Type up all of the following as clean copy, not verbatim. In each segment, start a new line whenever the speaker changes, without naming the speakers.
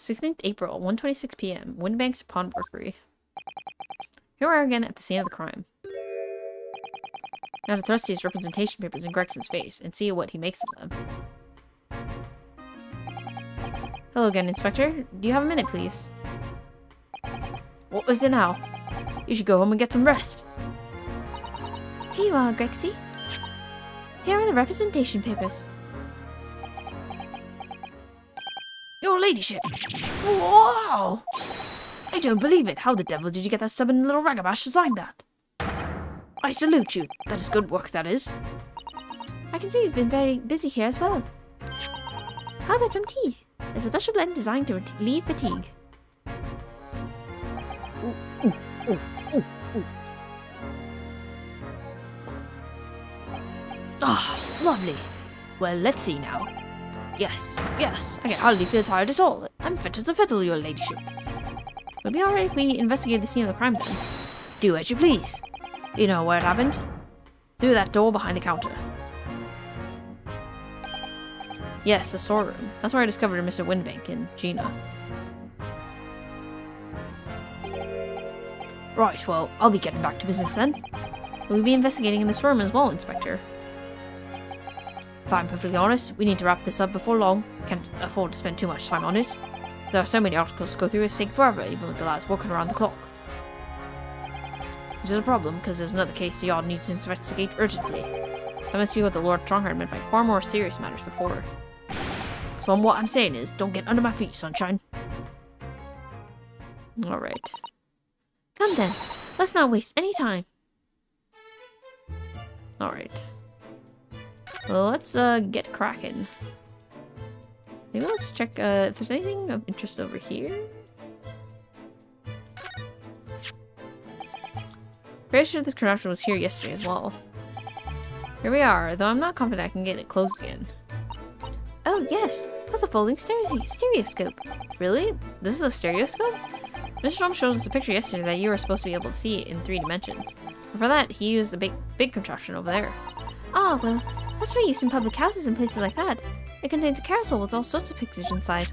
16th April, 1:26 p.m. Windbank's Pawnbrokery. Here we are again at the scene of the crime. Now to thrust these representation papers in Gregson's face and see what he makes of them. Hello again, Inspector. Do you have a minute, please? What was it now? You should go home and get some rest.
Here you are, Grexy. Here are the representation papers.
Your ladyship! Wow! I don't believe it. How the devil did you get that stubborn little ragabash to sign that? I salute you. That is good work, that is.
I can see you've been very busy here as well. How about some tea? It's a special blend designed to relieve fatigue.
Ah, lovely. Well, let's see now. Yes, yes, I can hardly feel tired at all. I'm fit as a fiddle, your ladyship. Would it be alright if we investigate the scene of the crime then? Do as you please. You know where it happened? Through that door behind the counter. Yes, the storeroom. That's where I discovered Mr. Windbank and Gina. Right, well, I'll be getting back to business then. We'll be investigating in this room as well, Inspector. If I'm perfectly honest, we need to wrap this up before long. Can't afford to spend too much time on it. There are so many articles to go through, it's taking forever, even with the lads working around the clock. Which is a problem, because there's another case the Yard needs to investigate urgently. That must be what the Lord Strongheart meant by far more serious matters before. So what I'm saying is, don't get under my feet, sunshine. Alright.
Come then, let's not waste any time.
Alright. Well, let's get cracking. Maybe let's check if there's anything of interest over here. Very sure this contraption was here yesterday as well. Here we are, though I'm not confident I can get it closed again.
Oh yes, that's a folding stereoscope.
Really? This is a stereoscope? Mr. Strom showed us a picture yesterday that you were supposed to be able to see it in 3 dimensions. And for that, he used the big contraption over there.
Ah, well, that's for use in public houses and places like that. It contains a carousel with all sorts of pictures inside.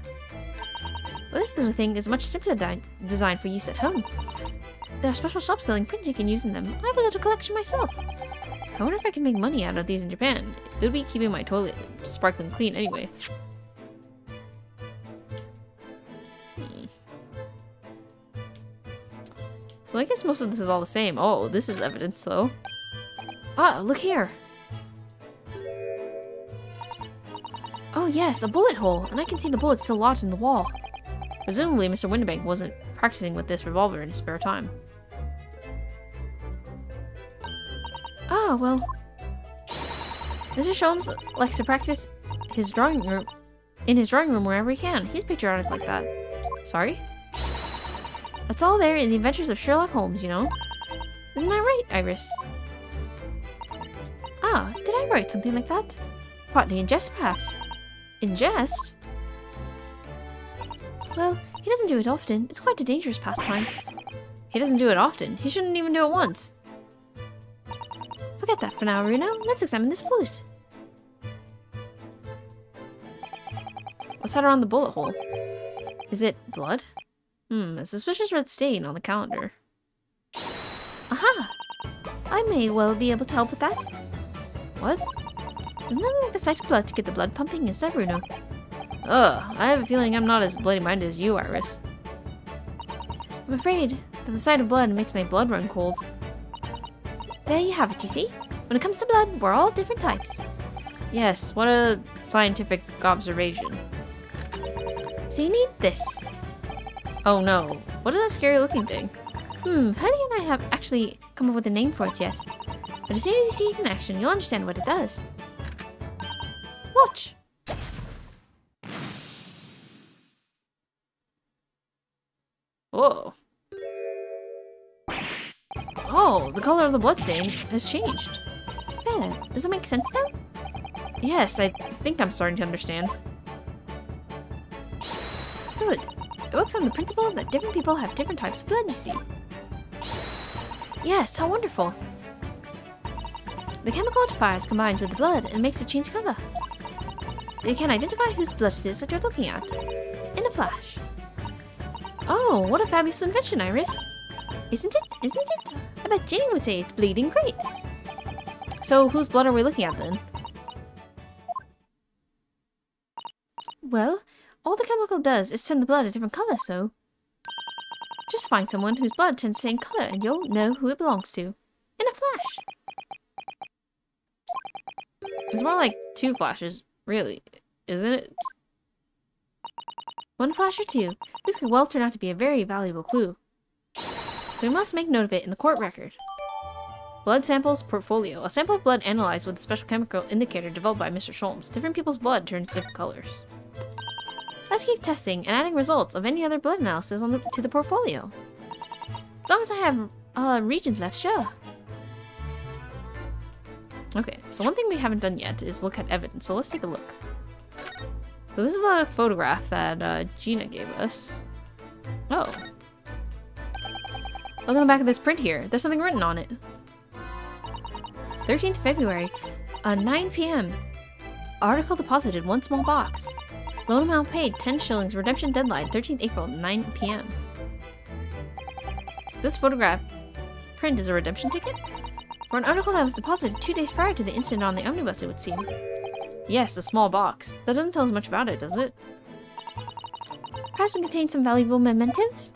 Well, this little thing is a much simpler design for use at home. There are special shops selling prints you can use in them. I have a little collection myself.
I wonder if I can make money out of these in Japan. It would be keeping my toilet sparkling clean anyway. So I guess most of this is all the same. Oh, this is evidence though. Ah, look here.
Oh yes, a bullet hole, and I can see the bullet still lodged in the wall.
Presumably Mr. Windbank wasn't practicing with this revolver in his spare time.
Ah, well.
Mr. Sholmes likes to practice in his drawing room wherever he can. He's patriotic like that. Sorry? That's all there in the adventures of Sherlock Holmes, you know? Isn't that right, Iris?
Ah, did I write something like that? Partly in jest, perhaps.
In jest?
Well, he doesn't do it often. It's quite a dangerous pastime.
He doesn't do it often. He shouldn't even do it once.
Forget that for now, Runo. Let's examine this bullet.
What's that around the bullet hole? Is it blood? A suspicious red stain on the calendar.
Aha! I may well be able to help with that.
What?
Isn't that like the sight of blood to get the blood pumping, is that, Runo?
Ugh, I have a feeling I'm not as bloody-minded as you, Iris.
I'm afraid that the sight of blood makes my blood run cold. There you have it, you see? When it comes to blood, we're all different types.
Yes, what a scientific observation.
So you need this.
Oh no, what is that scary looking thing?
Hurley and I have actually come up with a name for it yet. But as soon as you see it in action, you'll understand what it does. Watch!
Whoa. Oh, the color of the bloodstain has changed.
There, does it make sense now?
Yes, I think I'm starting to understand.
Good. It works on the principle that different people have different types of blood, you see. Yes, how wonderful. The chemical it fires combines with the blood and makes it change color. So you can identify whose blood it is that you're looking at. In a flash. Oh, what a fabulous invention, Iris. Isn't it? Isn't it? I bet Ginny would say it's bleeding great.
So, whose blood are we looking at then?
Well, all the chemical does is turn the blood a different color, so... Just find someone whose blood turns the same color and you'll know who it belongs to. In a flash.
It's more like 2 flashes, really, isn't it?
1 flash or 2. This could well turn out to be a very valuable clue. So we must make note of it in the court record.
Blood samples portfolio. A sample of blood analyzed with a special chemical indicator developed by Mr. Sholmes. Different people's blood turns different colors.
Let's keep testing and adding results of any other blood analysis on to the portfolio. As long as I have regions left, sure.
Okay, so one thing we haven't done yet is look at evidence, so let's take a look. So this is a photograph that Gina gave us. Oh. Look on the back of this print here. There's something written on it.
13th February, 9 p.m. Article deposited, 1 small box. Loan amount paid, 10 shillings. Redemption deadline, 13th April, 9 p.m.
This photograph print is a redemption ticket?
For an article that was deposited 2 days prior to the incident on the omnibus, it would seem.
Yes, a small box. That doesn't tell us much about it, does it?
Perhaps it contains some valuable mementos?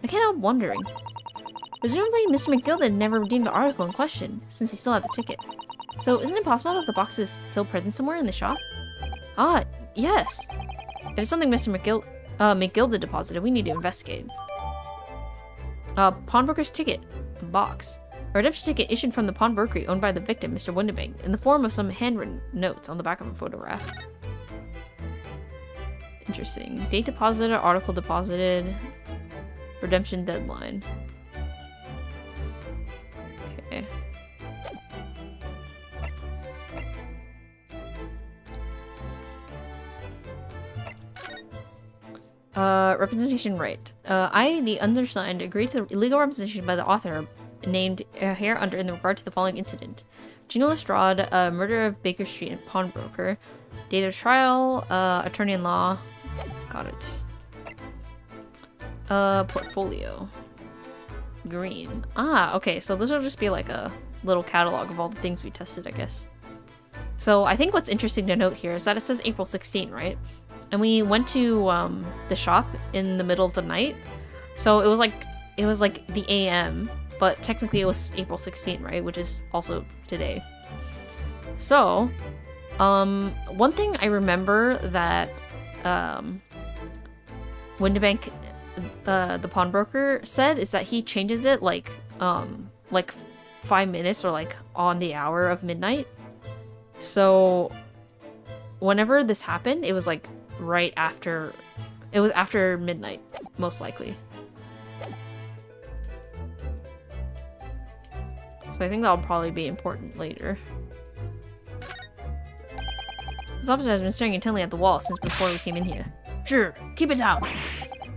I can't help wondering.
Presumably, Mr. McGilden never redeemed the article in question, since he still had the ticket.
So, isn't it possible that the box is still present somewhere in the shop?
Ah, yes.
If it's something Mr. McGilden deposited, we need to investigate. Pawnbroker's ticket. A box. A redemption ticket issued from the pawnbrokery owned by the victim, Mr. Windebank, in the form of some handwritten notes on the back of a photograph. Interesting. Date deposited, article deposited, redemption deadline. Okay. Representation right. I, the undersigned, agree to the legal representation by the author named here under in regard to the following incident. Gina Lestrade, murder of Baker Street and pawnbroker. Date of trial, attorney-in-law. Got it. Portfolio. Green. Ah, okay, so this will just be like a little catalog of all the things we tested, I guess. So I think what's interesting to note here is that it says April 16, right? And we went to the shop in the middle of the night. So it was like the AM, but technically it was April 16, right? Which is also today. So, one thing I remember that Windebank, the pawnbroker, said is that he changes it like 5 minutes or like on the hour of midnight. So whenever this happened, it was like right after, it was after midnight, most likely. So I think that'll probably be important later. This officer has been staring intently at the wall since before we came in here. Sure, keep it down.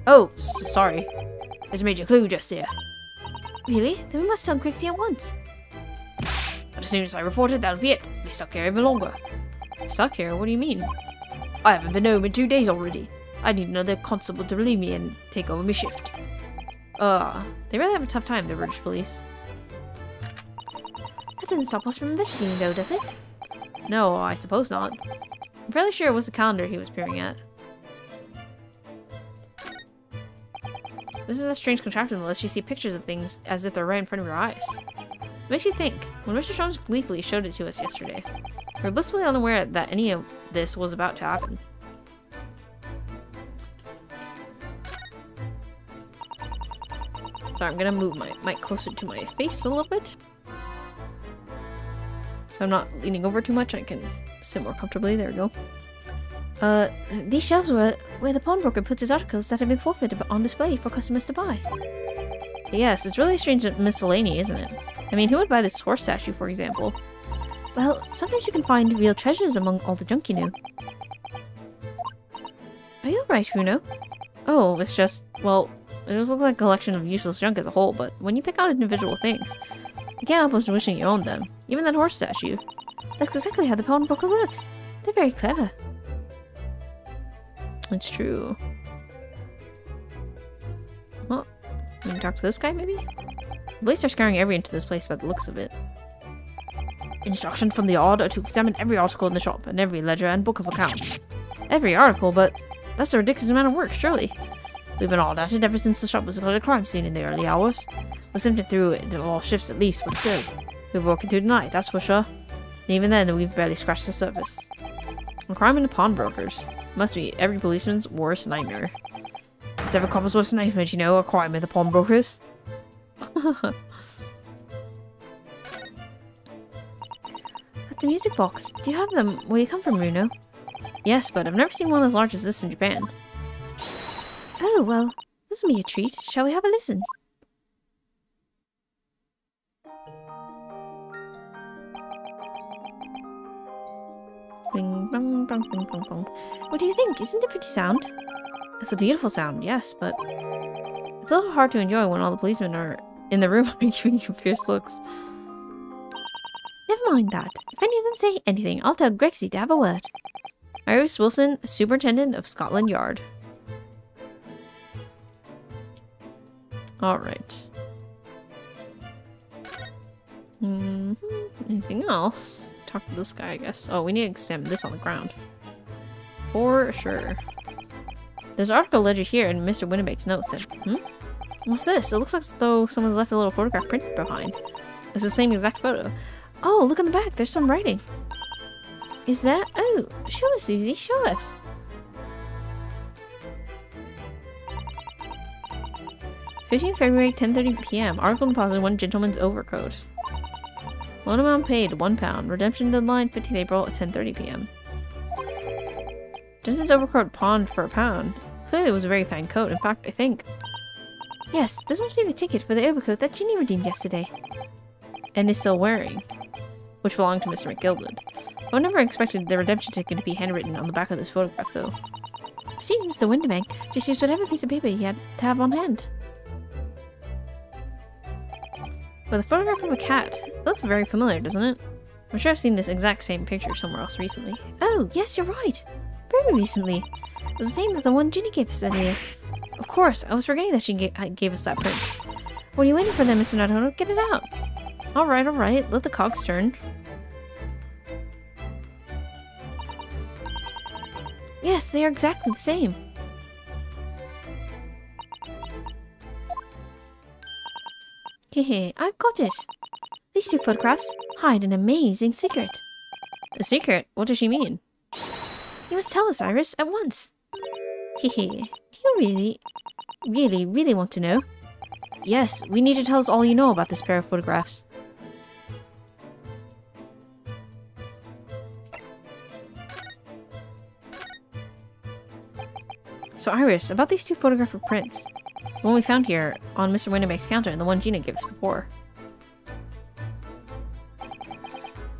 Oh, sorry. There's a major clue just here.
Really? Then we must tell Grixie at once.
But as soon as I report it, that'll be it. Be stuck here even longer. Stuck here? What do you mean? I haven't been home in 2 days already. I need another constable to relieve me and take over my shift. They really have a tough time, the British police.
That doesn't stop us from investigating though, does it?
No, I suppose not. I'm fairly sure it was the calendar he was peering at. This is a strange contraption that lets you see pictures of things as if they're right in front of your eyes. It makes you think. When Mr. Jones gleefully showed it to us yesterday, we were blissfully unaware that any of this was about to happen. Sorry, I'm gonna move my mic closer to my face a little bit, so I'm not leaning over too much. I can sit more comfortably. There we go.
These shelves were where the pawnbroker puts his articles that have been forfeited on display for customers to buy.
Yes, it's really strange miscellany, isn't it? I mean, who would buy this horse statue, for example?
Well, sometimes you can find real treasures among all the junk, you know.
Are you alright, Bruno? Oh, it's just, well, it just looks like a collection of useless junk as a whole, but when you pick out individual things, you can't help but wishing you owned them. Even that horse statue.
That's exactly how the pawnbroker works. They're very clever.
It's true. We can talk to this guy, maybe? The police are scaring everyone into this place by the looks of it. Instructions from the Odd are to examine every article in the shop and every ledger and book of accounts. Every article, but that's a ridiculous amount of work, surely. We've been all at it ever since the shop was a crime scene in the early hours. We're simply through it in all shifts at least, but still. We've been working through the night, that's for sure. And even then, we've barely scratched the surface. And crime in the pawnbrokers. Must be every policeman's worst nightmare. It's every cop's worst nightmare, you know, a crime in the pawnbrokers.
That's a music box. Do you have them where you come from, Runo?
Yes, but I've never seen one as large as this in Japan.
Oh, well, this will be a treat. Shall we have a listen?
Bing, bong, bong, bing, bong, bong.
What do you think? Isn't it pretty sound?
It's a beautiful sound, yes, but it's a little hard to enjoy when all the policemen are in the room giving you fierce looks.
Never mind that. If any of them say anything, I'll tell Grexy to have a word.
Iris Wilson, Superintendent of Scotland Yard. Alright. Anything else? Talk to this guy, I guess. Oh, we need to examine this on the ground. For sure. There's an article ledger here in Mr. Winnebake's notes. What's this? It looks like as though someone's left a little photograph printed behind. It's the same exact photo.
Oh, look on the back. There's some writing. Is that? Oh, show us, Susie. Show us.
February, 10:30 p.m. Article deposited 1 gentleman's overcoat. Loan amount paid, £1. Redemption deadline, 15th April at 10:30 p.m. Gentleman's overcoat pawned for £1. Clearly it was a very fine coat. In fact, I think...
Yes, this must be the ticket for the overcoat that Ginny redeemed yesterday.
And is still wearing. Which belonged to Mr. McGilded. I would never expected the redemption ticket to be handwritten on the back of this photograph, though.
It seems Mr. Winterbank just used whatever piece of paper he had to have on hand.
But the photograph of a cat, that looks very familiar, doesn't it? I'm sure I've seen this exact same picture somewhere else recently.
Oh, yes, you're right. Very recently. It was the same as the one Ginny gave us earlier.
Of course, I was forgetting that she gave us that print.
What are you waiting for then, Mr. Naruto? Get it out.
Alright, let the cogs turn.
Yes, they are exactly the same. Hehe, I've got it. These 2 photographs hide an amazing secret.
A secret? What does she mean?
You must tell us, Iris, at once. Hehe, do you really want to know?
Yes, we need to tell us all you know about this pair of photographs. So Iris, about these 2 photographic prints. The one we found here on Mr. Winterbake's counter and the one Gina gave us before.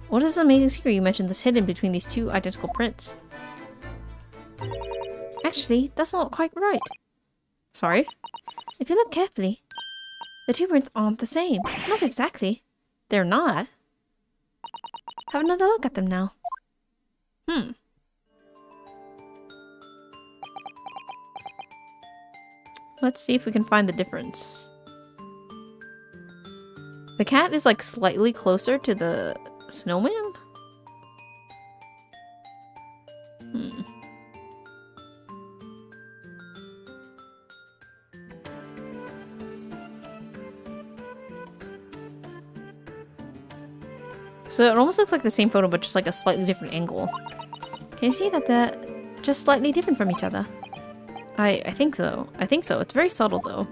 What is this amazing secret you mentioned that's hidden between these 2 identical prints?
Actually, that's not quite right.
Sorry?
If you look carefully, the 2 prints aren't the same. Not exactly.
They're not?
Have another look at them now.
Let's see if we can find the difference. The cat is like slightly closer to the snowman? So it almost looks like the same photo, but just like a slightly different angle.
Can you see that they're just slightly different from each other?
I think so. I think so. It's very subtle though.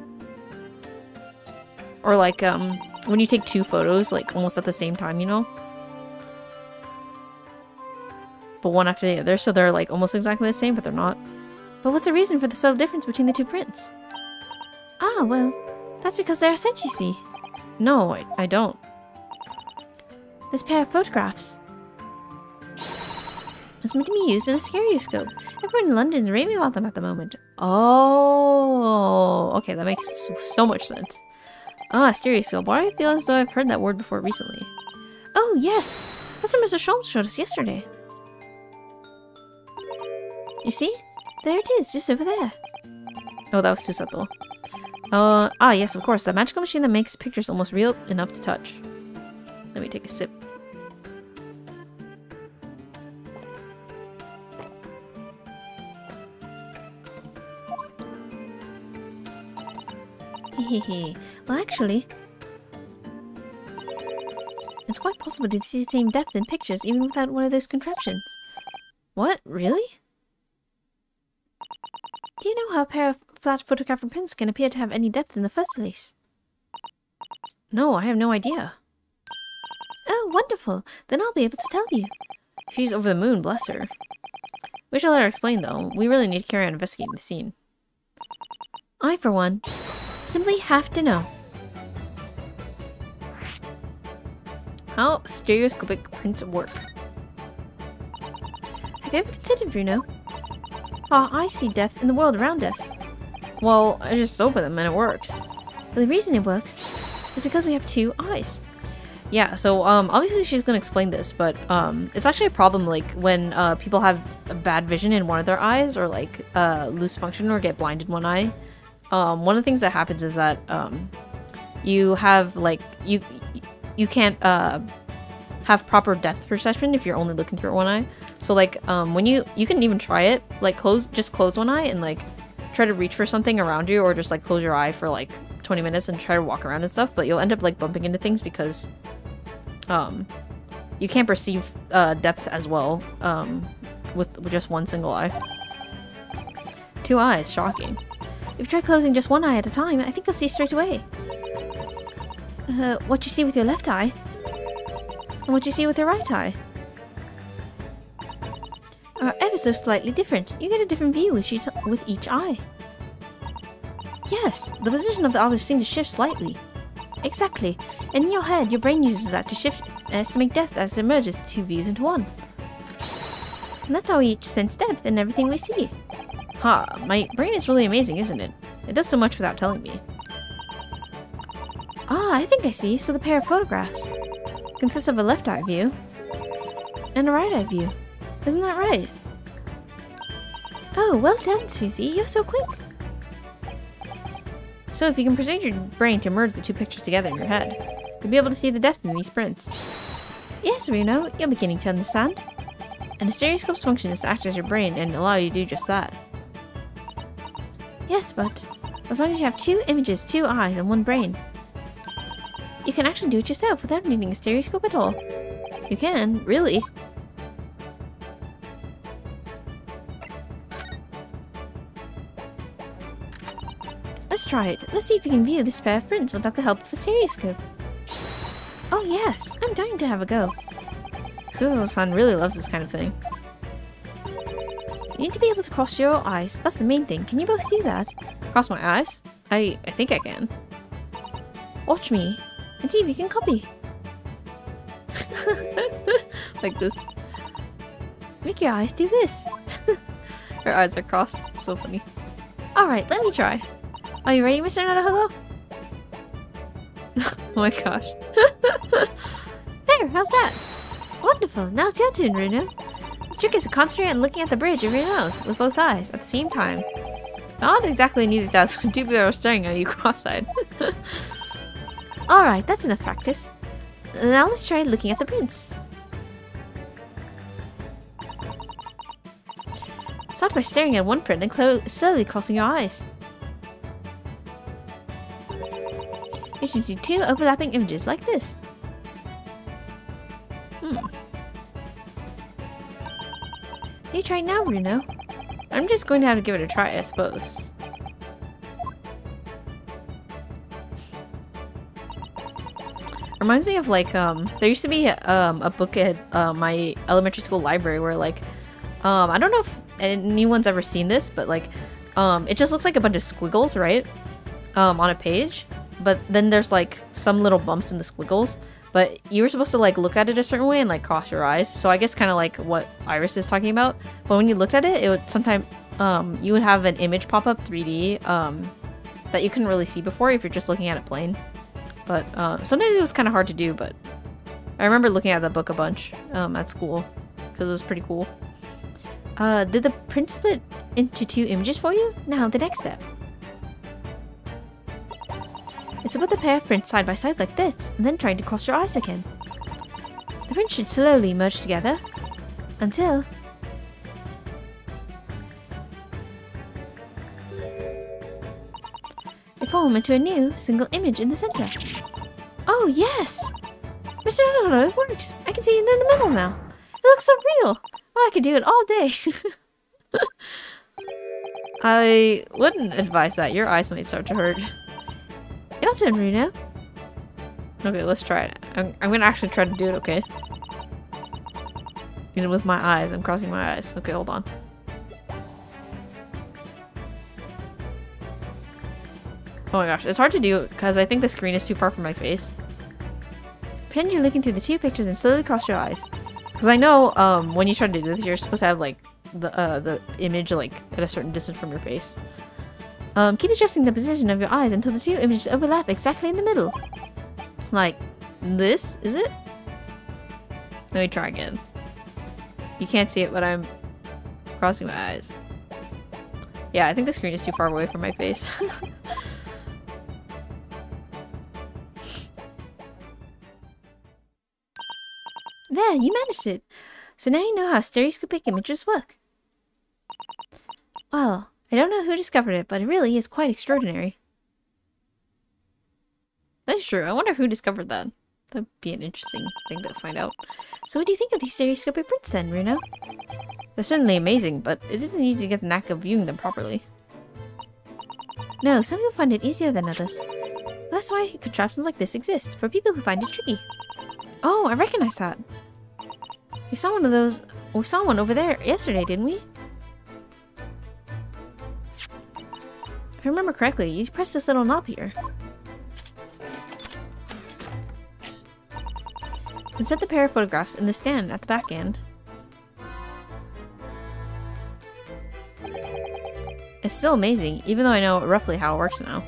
Or like, when you take 2 photos, like almost at the same time, you know? But one after the other, so they're like almost exactly the same, but they're not.
But what's the reason for the subtle difference between the 2 prints? Ah, well, that's because they're set, you see.
No, I don't.
This pair of photographs is meant to be used in a stereoscope. Everyone in London is raving about them at the moment.
Oh, okay, that makes so much sense. Ah, stereoscope. Why do I feel as though I've heard that word before recently?
Oh, yes. That's what Mr. Sholmes showed us yesterday. You see? There it is, just over there.
Oh, that was too subtle. Yes, of course. The magical machine that makes pictures almost real enough to touch. Let me take a sip.
Hehehe. Well, actually, it's quite possible to see the same depth in pictures even without one of those contraptions.
What? Really?
Do you know how a pair of flat photographic prints can appear to have any depth in the first place?
No, I have no idea.
Oh, wonderful. Then I'll be able to tell you.
She's over the moon, bless her. We shall let her explain, though. We really need to carry on investigating the scene.
I, for one, simply have to know.
How stereoscopic prints work.
Have you ever considered, Bruno? How I see depth in the world around us.
Well, I just open them and it works.
Well, the reason it works is because we have two eyes.
Yeah, so obviously she's gonna explain this, but it's actually a problem like when people have a bad vision in one of their eyes, or like lose function or get blind in one eye. One of the things that happens is that you have like you can't have proper depth perception if you're only looking through one eye. So like when you can even try it, like just close one eye and like try to reach for something around you, or just like close your eye for like 20 minutes and try to walk around and stuff, but you'll end up like bumping into things because you can't perceive depth as well with just one single eye. Two eyes, shocking.
If you try closing just one eye at a time, I think you'll see straight away. What you see with your left eye, and what you see with your right eye, are ever so slightly different. You get a different view with each eye. Yes, the position of the object seems to shift slightly. Exactly, and in your head, your brain uses that to shift to make depth as it merges the two views into one. And that's how we each sense depth in everything we see.
Huh, my brain is really amazing, isn't it? It does so much without telling me.
Ah, I think I see. So the pair of photographs consists of a left eye view and a right eye view. Isn't that right? Oh, well done, Susie. You're so quick.
So if you can persuade your brain to merge the two pictures together in your head, you'll be able to see the depth in these prints.
Yes, Reno, you're beginning to understand.
And the stereoscope's function is to act as your brain and allow you to do just that.
Yes, but as long as you have two images, two eyes, and one brain, you can actually do it yourself without needing a stereoscope at all.
You can? Really?
Let's try it. Let's see if we can view this pair of prints without the help of a stereoscope. Oh yes, I'm dying to have a go.
Susan-san really loves this kind of thing.
You need to be able to cross your eyes. That's the main thing. Can you both do that?
Cross my eyes? I think I can.
Watch me and see if you can copy.
Like this.
Make your eyes do this.
Her eyes are crossed. It's so funny.
Alright, let me try. Are you ready, Mr. Nadahogo?
Oh my gosh.
There, how's that? Wonderful. Now it's your turn, Reno. The trick is to concentrate on looking at the bridge of your nose with both eyes at the same time.
Not exactly an easy task when two people are staring at you cross-eyed.
Alright, that's enough practice. Now let's try looking at the prints.
Start by staring at one print and slowly crossing your eyes.
You should see two overlapping images like this. You try now, Bruno.
I'm just going to have to give it a try, I suppose. Reminds me of like there used to be a book at my elementary school library where like I don't know if anyone's ever seen this, but like it just looks like a bunch of squiggles, right? On a page, but then there's like some little bumps in the squiggles, but you were supposed to like look at it a certain way and like cross your eyes. So I guess kind of like what Iris is talking about, but when you looked at it, it would sometimes you would have an image pop up 3D that you couldn't really see before if you're just looking at it plain. But sometimes it was kind of hard to do, but I remember looking at that book a bunch at school because it was pretty cool.
Did the print split into two images for you? Now the next step. is to put the pair of prints side by side like this, and then trying to cross your eyes again. The prints should slowly merge together until they form into a new single image in the center. Oh yes! Mr. Donato, it works! I can see it in the middle now. It looks so real! Oh, I could do it all day.
I wouldn't advise that. Your eyes might start to hurt.
Your turn, Bruno.
Okay, let's try it. I'm gonna actually try to do it, okay? Even with my eyes, I'm crossing my eyes. Okay, hold on. Oh my gosh, it's hard to do because I think the screen is too far from my face.
Pretend you're looking through the two pictures and slowly cross your eyes.
Because I know when you try to do this, you're supposed to have like the image like at a certain distance from your face.
Keep adjusting the position of your eyes until the two images overlap exactly in the middle.
Like this, is it? Let me try again. You can't see it, but I'm crossing my eyes. Yeah, I think the screen is too far away from my face.
There, you managed it. So now you know how stereoscopic images work. Well, I don't know who discovered it, but it really is quite extraordinary.
That's true. I wonder who discovered that. That'd be an interesting thing to find out.
So what do you think of these stereoscopic prints then, Bruno?
They're certainly amazing, but it isn't easy to get the knack of viewing them properly.
No, some people find it easier than others. That's why contraptions like this exist, for people who find it tricky. Oh, I recognize that. We saw one over there yesterday, didn't we? If I remember correctly, you press this little knob here. And set the pair of photographs in the stand at the back end.
It's still amazing, even though I know roughly how it works now.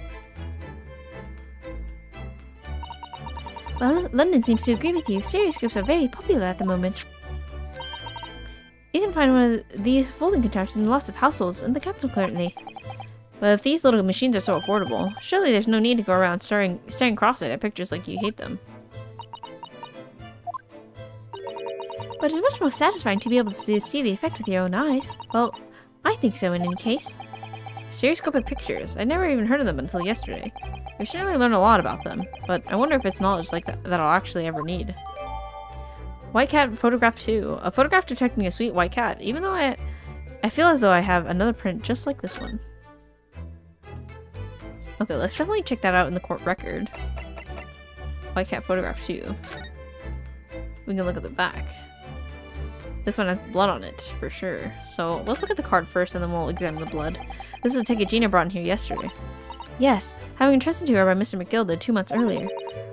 Well, London seems to agree with you. Stereoscopes are very popular at the moment. You can find one of these folding contraptions in lots of households in the capital currently.
But if these little machines are so affordable, surely there's no need to go around staring cross-eyed at pictures like you hate them.
But it's much more satisfying to be able to see the effect with your own eyes. Well, I think so in any case.
Stereoscopic pictures. I never even heard of them until yesterday. We certainly learned a lot about them, but I wonder if it's knowledge like that I'll actually ever need. White cat photograph 2. A photograph detecting a sweet white cat, even though I feel as though I have another print just like this one. Okay, let's definitely check that out in the court record. White cat photograph 2. We can look at the back. This one has blood on it, for sure. So let's look at the card first and then we'll examine the blood. This is a ticket Gina brought in here yesterday.
Yes, having entrusted to her by Mr. McGilda 2 months earlier.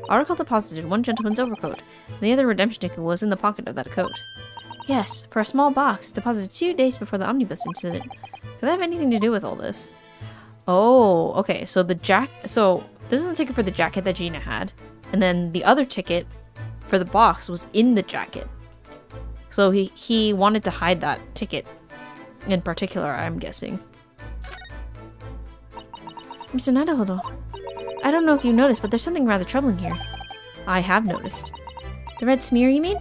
Article deposited one gentleman's overcoat, and the other redemption ticket was in the pocket of that coat. Yes, for a small box, deposited 2 days before the omnibus incident.
Could that have anything to do with all this? Oh, okay, so so this is the ticket for the jacket that Gina had, and then the other ticket for the box was in the jacket. So he wanted to hide that ticket in particular, I'm guessing.
Mr. Nadahodo, I don't know if you noticed, but there's something rather troubling here.
I have noticed.
The red smear, you mean?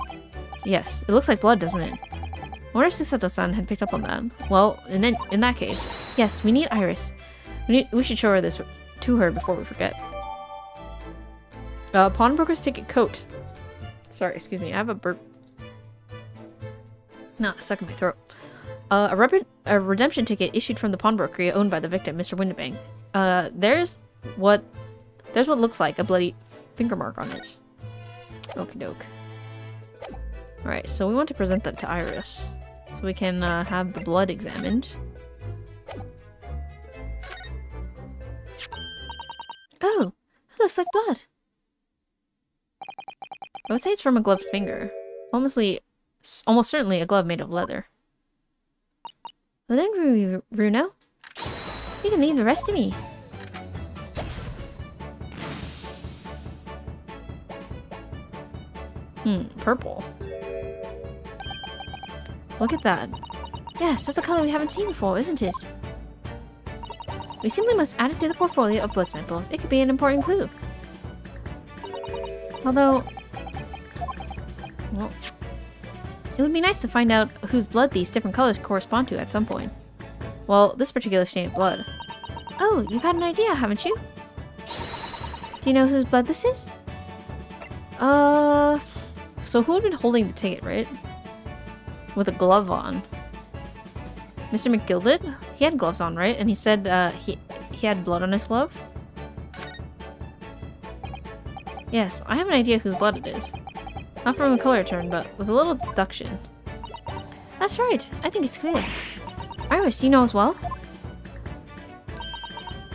Yes, it looks like blood, doesn't it? I wonder if Susato-san had picked up on that. Well, in that case,
yes, we need Iris.
We should show her this to her before we forget. Pawnbroker's ticket coat. Sorry, excuse me, I have a burp. Stuck in my throat. A redemption ticket issued from the pawnbroker owned by the victim, Mr. Windibank. There's what looks like a bloody finger mark on it. Okie doke. Alright, so we want to present that to Iris. So we can have the blood examined.
Oh, that looks like blood.
I would say it's from a gloved finger. Almost certainly a glove made of leather.
Well then, Bruno, you can leave the rest to me.
Purple. Look at that.
Yes, that's a color we haven't seen before, isn't it? We simply must add it to the portfolio of blood samples. It could be an important clue. Although, well, it would be nice to find out whose blood these different colors correspond to at some point. Well, this particular stain of blood. Oh, you've had an idea, haven't you? Do you know whose blood this is? So who had been holding the ticket, right? With a glove on. Mr. McGilded? He had gloves on, right? And he said, he had blood on his glove? Yes, I have an idea whose blood it is. Not from a color turn, but with a little deduction. That's right. I think it's clear. Iris, you know as well?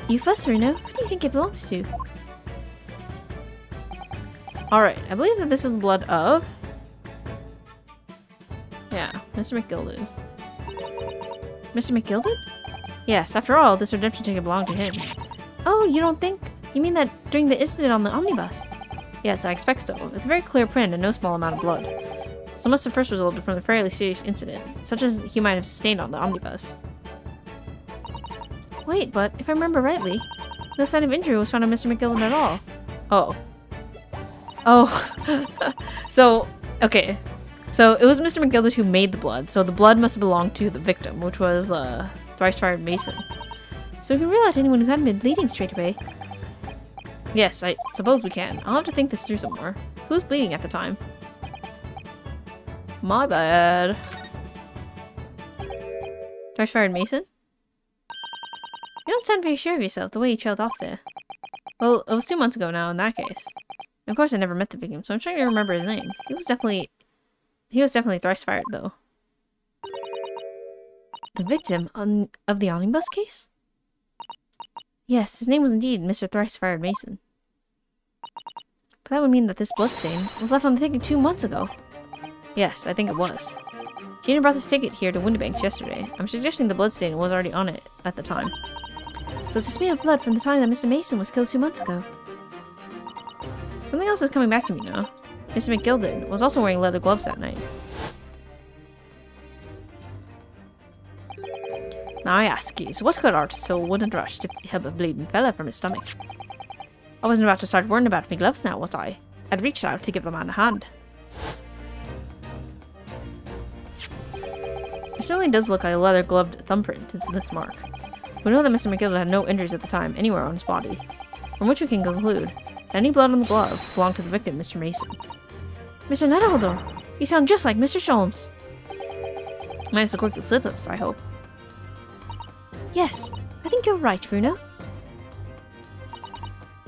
You first, Reno. Who do you think it belongs to? Alright, I believe that this is the blood of... Yeah, Mr. McGilded. Mr. McGilded? Yes, after all, this redemption ticket belonged to him. Oh, you don't think... You mean that during the incident on the omnibus? Yes, I expect so. It's a very clear print and no small amount of blood. So must have first resulted from a fairly serious incident, such as he might have sustained on the omnibus. Wait, but if I remember rightly, no sign of injury was found on Mr. McGilded at all. Oh. Oh. So, okay. So, it was Mr. McGilded who made the blood, so the blood must have belonged to the victim, which was thrice-fired Mason. So we can rule out anyone who hadn't been bleeding straight away. Yes, I suppose we can. I'll have to think this through some more. Who was bleeding at the time? My bad. Thrice-fired Mason? You don't sound very sure of yourself, the way you trailed off there. Well, it was 2 months ago now, in that case. Of course, I never met the victim, so I'm trying to remember his name. He was definitely thrice-fired, though. The victim of the omnibus case? Yes, his name was indeed Mr. Thrice-fired Mason. But that would mean that this bloodstain was left on the ticket 2 months ago. Yes, I think it was. Gina brought this ticket here to Windibanks yesterday. I'm suggesting the bloodstain was already on it at the time. So it's a smear of blood from the time that Mr. Mason was killed 2 months ago. Something else is coming back to me now. Mr. McGilded was also wearing leather gloves that night. Now I ask you, so what good artist so wouldn't rush to help a bleeding fella from his stomach? I wasn't about to start worrying about me gloves now, was I? I'd reached out to give the man a hand. It certainly does look like a leather-gloved thumbprint to this mark. We know that Mr. McGilded had no injuries at the time anywhere on his body, from which we can conclude that any blood on the glove belonged to the victim, Mr. Mason. Mr. Nettlehorn, you sound just like Mr. Sholmes. Minus the quirky slip-ups, I hope. Yes, I think you're right, Bruno.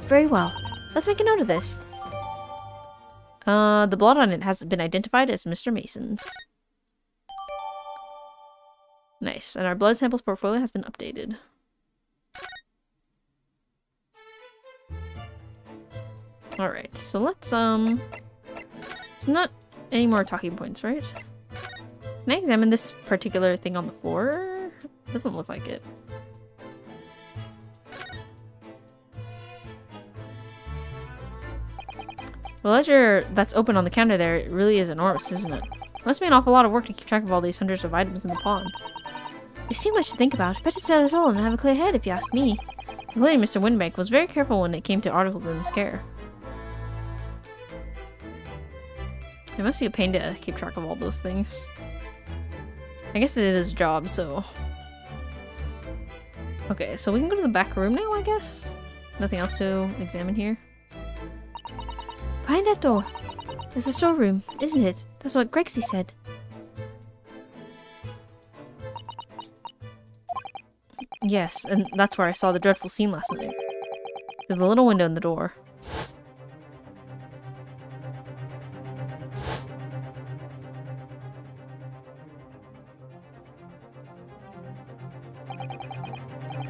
Very well. Let's make a note of this. The blood on it has been identified as Mr. Mason's. Nice. And our blood samples portfolio has been updated. Alright, so let's, not any more talking points, right? Can I examine this particular thing on the floor? Doesn't look like it. The ledger that's open on the counter there, it really is enormous, isn't it? Must be an awful lot of work to keep track of all these hundreds of items in the pond. It's too much to think about. Better sell it all and have a clear head, if you ask me. The lady Mr. Windbank was very careful when it came to articles in his care. It must be a pain to keep track of all those things. I guess it is his job, so... Okay, so we can go to the back room now, I guess? Nothing else to examine here? Behind that door. There's a storeroom, isn't it? That's what Grexy said. Yes, and that's where I saw the dreadful scene last night. There's a little window in the door.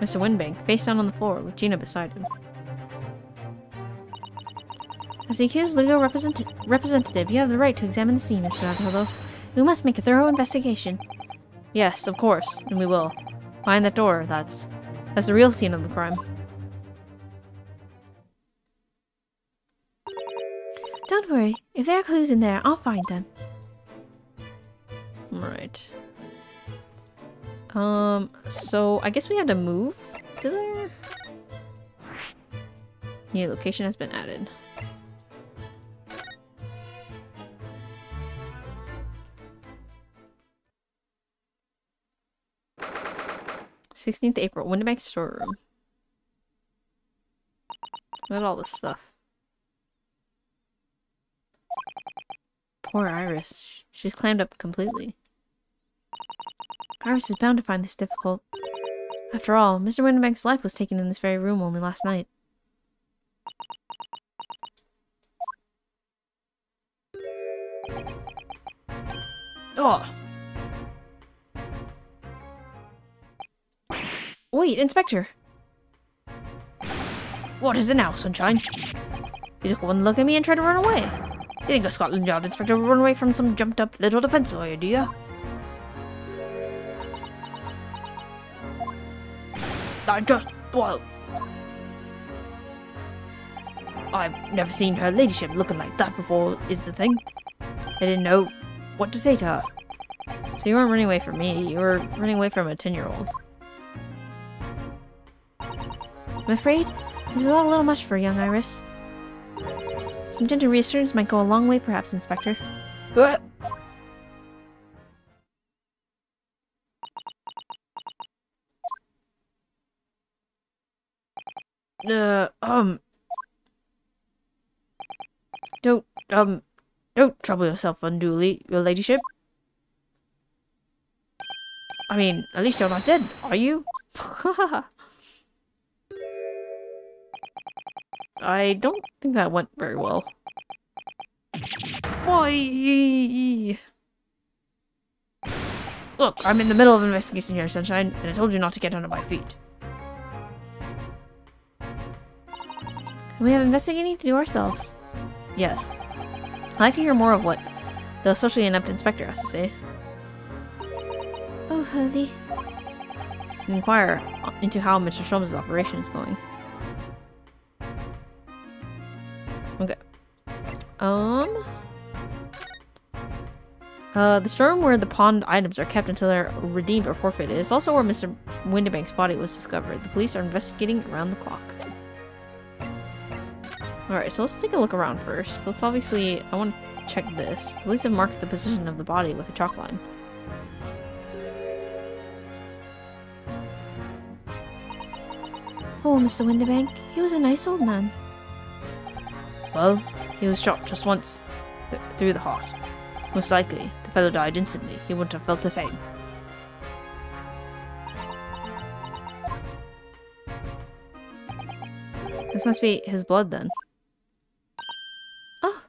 Mr. Windbank, face down on the floor, with Gina beside him. As the accused legal representative, you have the right to examine the scene, Mr. Aguilo. We must make a thorough investigation. Yes, of course, and we will. Behind that door, that's the real scene of the crime. Don't worry. If there are clues in there, I'll find them. Right. So I guess we have to move to there? New location has been added.
16th April, Windybank storeroom. Look at all this stuff. Poor Iris. She's clammed up completely. Iris is bound to find this difficult. After all, Mr. Windybank's life was taken in this very room only last night. Oh! Wait, Inspector! What is it now, Sunshine? You took one look at me and tried to run away. You think a Scotland Yard inspector would run away from some jumped-up little defence lawyer, do you? Well... I've never seen her ladyship looking like that before, is the thing. I didn't know what to say to her. So you weren't running away from me, you were running away from a 10-year-old. I'm afraid this is all a little much for young Iris. Some gentle reassurance might go a long way, perhaps, Inspector. Don't trouble yourself unduly, your ladyship. I mean, at least you're not dead, are you? I don't think that went very well. Why? Look, I'm in the middle of an investigation here, Sunshine, and I told you not to get under my feet. We have investigating to do ourselves. Yes. I'd like to hear more of what the socially inept inspector has to say.
Oh, Hurley.
Inquire into how Mr. Sholmes' operation is going. Okay. The storeroom where the pawned items are kept until they're redeemed or forfeited is also where Mr. Windybank's body was discovered. The police are investigating around the clock. Alright, so let's take a look around first. Let's obviously... I want to check this. The police have marked the position of the body with a chalk line.
Oh, Mr. Windybank. He was a nice old man.
Well, he was shot just once through the heart. Most likely, the fellow died instantly. He wouldn't have felt a thing. This must be his blood then.
Oh.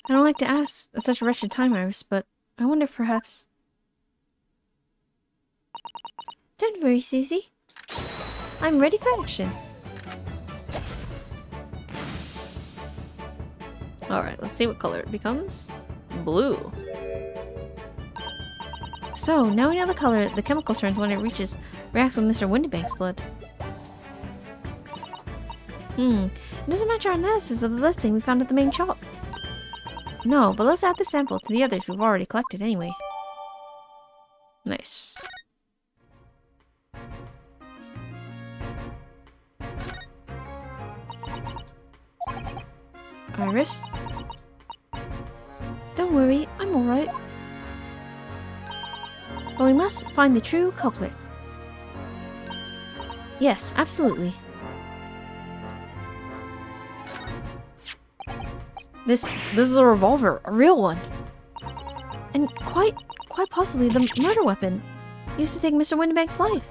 I don't like to ask at such a wretched time, Iris, but I wonder if perhaps... Don't worry, Susie. I'm ready for action.
Alright, let's see what color it becomes. Blue.
So, now we know the color the chemical turns when it reacts with Mr. Windybank's blood. It doesn't match our analysis of the listing we found at the main shop. No, but let's add the sample to the others we've already collected anyway.
Nice.
Iris? Don't worry, I'm alright. But we must find the true culprit. Yes, absolutely.
This is a revolver, a real one.
And quite possibly the murder weapon used to take Mr. Windybank's life.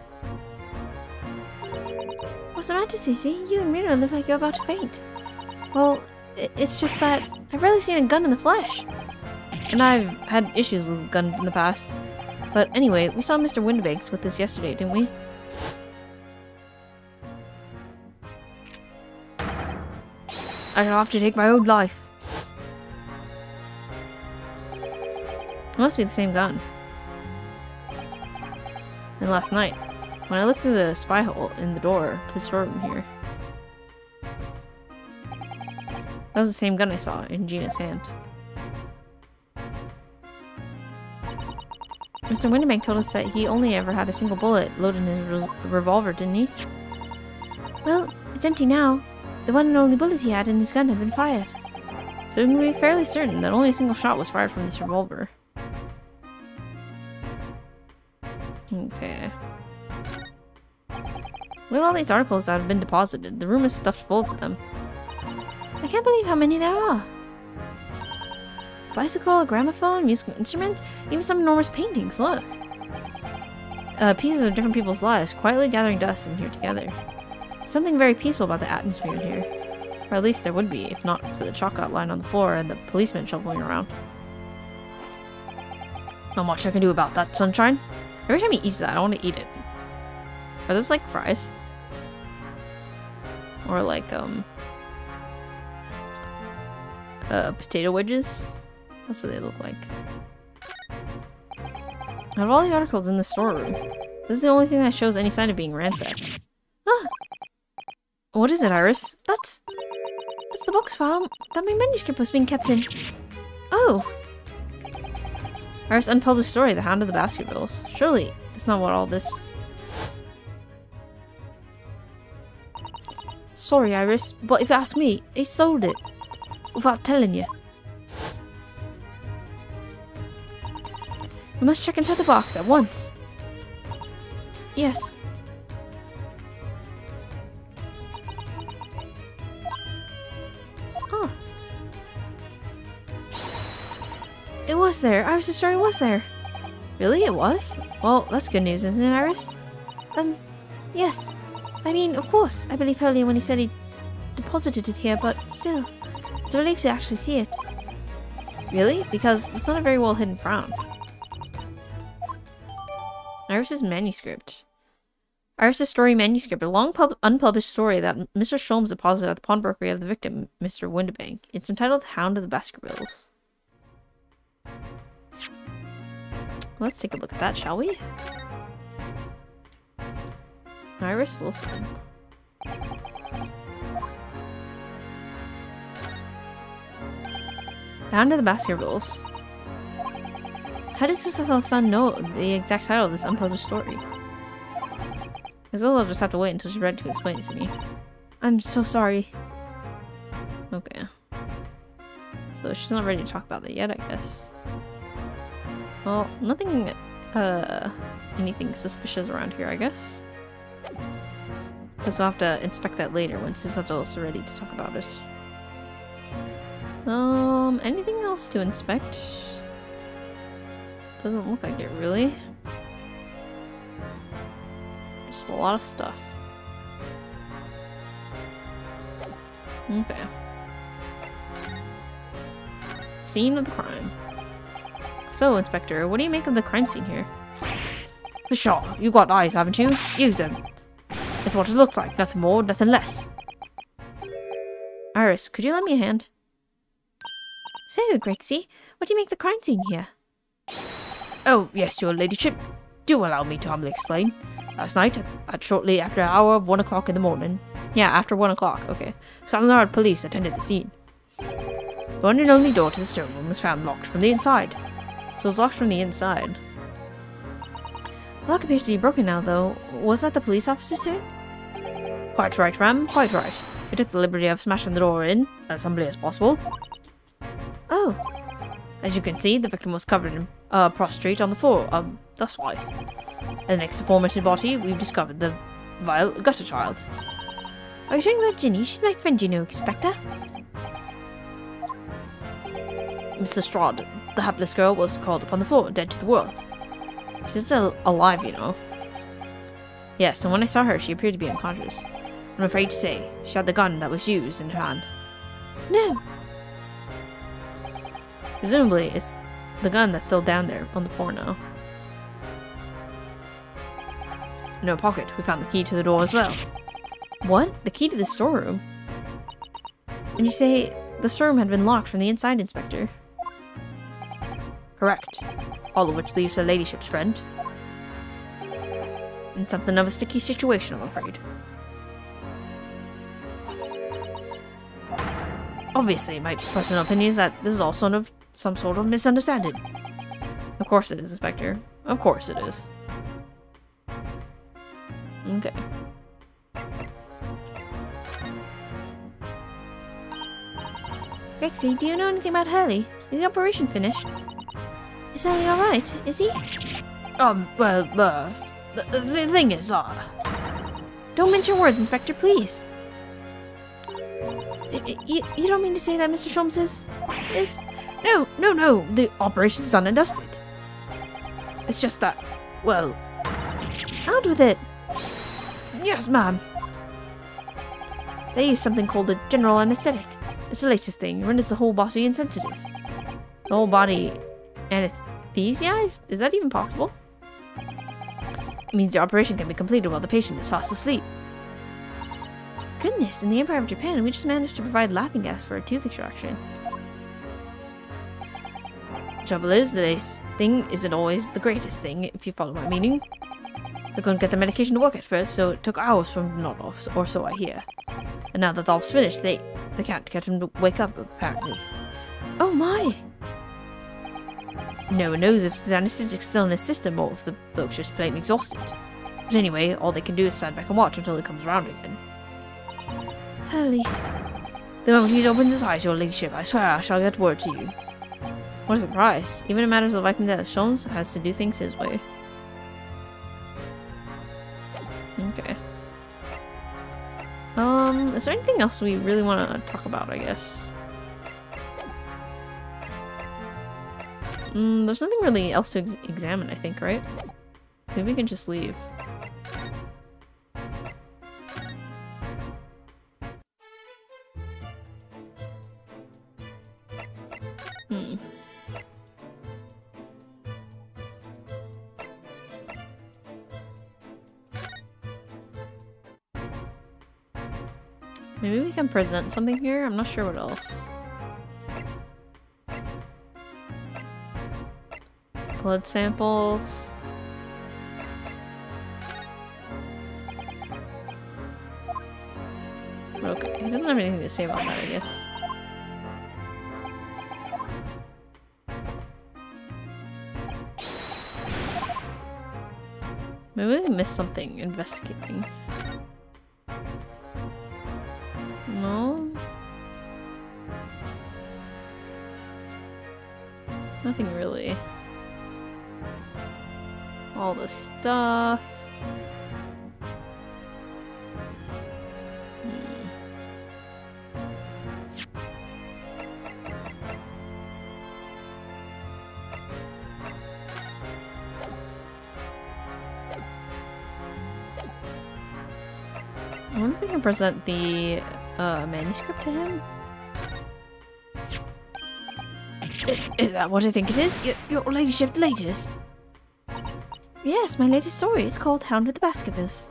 What's the matter, Susie? You and Rita look like you're about to faint.
Well, it's just that I've rarely seen a gun in the flesh. And I've had issues with guns in the past. But anyway, we saw Mr. Windybanks with this yesterday, didn't we? I shall have to take my own life. It must be the same gun. And last night, when I looked through the spy hole in the door to the storeroom here, that was the same gun I saw in Gina's hand. Mr. Windybank told us that he only ever had a single bullet loaded in his revolver, didn't he?
Well, it's empty now. The one and only bullet he had in his gun had been fired.
So we can be fairly certain that only a single shot was fired from this revolver. Okay. Look at all these articles that have been deposited. The room is stuffed full of them.
I can't believe how many there are. Bicycle, a gramophone, musical instruments, even some enormous paintings, look.
Pieces of different people's lives, quietly gathering dust in here together. Something very peaceful about the atmosphere in here. Or at least there would be, if not for the chalk outline on the floor and the policeman shuffling around. Not much I can do about that, Sunshine. Every time he eats that, I want to eat it. Are those like fries? Or like, potato wedges? That's what they look like. Out of all the articles in the storeroom, this is the only thing that shows any sign of being ransacked.
Ah!
What is it, Iris?
That's the box file that my manuscript was being kept in. Oh!
Iris' unpublished story, The Hound of the Baskervilles. Surely, that's not what all this...
Sorry, Iris, but if you ask me, he sold it. Without telling you. We must check inside the box at once. Yes. Oh. It was there. Iris' story was there.
Really? It was? Well, that's good news, isn't it, Iris?
Yes. I mean, of course, I believe earlier when he said he deposited it here, but still, it's a relief to actually see it.
Really? Because it's not a very well hidden frown. Iris' manuscript. Iris' story manuscript, a long unpublished story that Mr. Sholmes deposited at the pawnbrokery of the victim, Mr. Windibank. It's entitled Hound of the Baskervilles. Let's take a look at that, shall we? Iris Wilson. Hound of the Baskervilles. How does Susan's son know the exact title of this unpublished story? As well, I'll just have to wait until she's ready to explain it to me.
I'm so sorry.
Okay. So she's not ready to talk about that yet, I guess. Well, nothing, anything suspicious around here, I guess. Guess we'll have to inspect that later when Susato's ready to talk about it. Anything else to inspect? Doesn't look like it, really. Just a lot of stuff. Okay. Scene of the crime. So, Inspector, what do you make of the crime scene here?
Sure, you got eyes, haven't you? Use them. It's what it looks like, nothing more, nothing less.
Iris, could you lend me a hand?
So, Grixie, what do you make of the crime scene here?
Oh, yes, your ladyship. Do allow me to humbly explain. Last night, at shortly after an hour of 1 o'clock in the morning.
Yeah, after 1 o'clock, okay.
Scotland Yard police attended the scene. The one and only door to the storeroom was found locked from the inside.
So it's locked from the inside.
The lock appears to be broken now, though. Was that the police officer's doing?
Quite right, ma'am, quite right. We took the liberty of smashing the door in, as humbly as possible.
Oh.
As you can see, the victim was covered in prostrate on the floor, thus wise. And next to the aforementioned body, we've discovered the vile gutter child.
Are you talking about Ginny? She's my friend, you know, Inspector.
Mr. Strahd, the hapless girl, was called upon the floor, dead to the world.
She's still alive, you know. Yes, and when I saw her, she appeared to be unconscious.
I'm afraid to say, she had the gun that was used in her hand.
No.
Presumably, it's the gun that's still down there on the floor now.
In her pocket, we found the key to the door as well.
What? The key to the storeroom? And you say the storeroom had been locked from the inside, Inspector?
Correct. All of which leaves her ladyship's friend in something of a sticky situation, I'm afraid. Obviously, my personal opinion is that this is all some sort of misunderstanding.
Of course it is, Inspector. Of course it is. Okay.
Rexy, do you know anything about Hurley? Is the operation finished? Is Hurley alright? Is he?
The thing is,
Don't mince your words, Inspector, please. You don't mean to say that Mr. Sholmes is...
No, the operation's done and dusted. It's just that, well...
Out with it.
Yes, ma'am. They use something called the general anesthetic. It's the latest thing. It renders the whole body insensitive. The whole body anesthetized? Is that even possible? It means the operation can be completed while the patient is fast asleep.
Goodness, in the Empire of Japan, we just managed to provide laughing gas for a tooth extraction.
The trouble is, the latest thing isn't always the greatest thing, if you follow my meaning. They couldn't get the medication to work at first, so it took hours for him to nod off, or so I hear. And now that the op's finished, they can't get him to wake up, apparently.
Oh my!
No one knows if his anesthetic's still in his system or if the bloke's just plain exhausted. But anyway, all they can do is stand back and watch until he comes around again.
Hurley.
The moment he opens his eyes, your ladyship, I swear I shall get word to you. What a surprise. Even in matters of life and death, Sholmes has to do things his way. Okay. Is there anything else we really want to talk about, I guess? There's nothing really else to examine, I think, right? Maybe we can just leave. Maybe we can present something here? I'm not sure what else. Blood samples. Okay, he doesn't have anything to say about that, I guess. Maybe we missed something investigating. No? Nothing really. All the stuff. I wonder if we can present the manuscript to him. Is that what I think it is? Your ladyship's latest?
Yes, my latest story. It's called Hound with the Baskervilles.